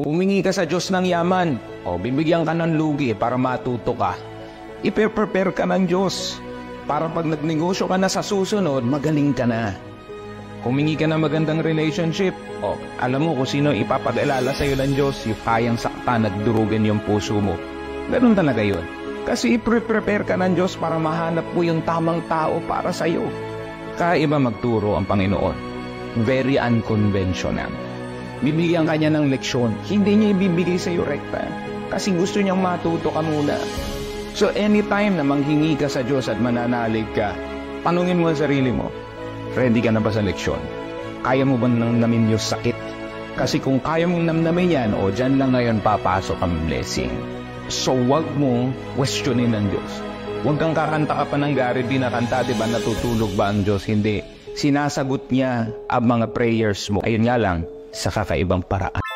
Humingi ka sa Diyos ng yaman, o bibigyan ka ng lugi para matuto ka. I-prepare ka ng Diyos para pag nagnegosyo ka na sa susunod, magaling ka na. Humingi ka ng magandang relationship, o alam mo kung sino ipapadalala sa iyo ng Diyos, yung kayang saktan at durugan yung puso mo. Ganun talaga yun. Kasi i-prepare ka ng Diyos para mahanap mo yung tamang tao para sa iyo. Kaiba magturo ang Panginoon. Very unconventional. Bibigyan ka niya ng leksyon. Hindi niya ibibigay sa iyo rekta. Kasi gusto niyang matuto ka muna. So anytime na manghingi ka sa Diyos at mananalig ka, tanungin mo ang sarili mo, ready ka na ba sa leksyon? Kaya mo ba namnamin yung sakit? Kasi kung kaya mong namnamin yan, o dyan lang ngayon papasok ang blessing. So wag mo questionin ng Diyos. Huwag kang kakanta ka pa ng Gary B na kanta, diba natutulog ba ang Diyos? Hindi. Sinasagot niya ang mga prayers mo. Ayun nga lang, sa kakaibang paraan.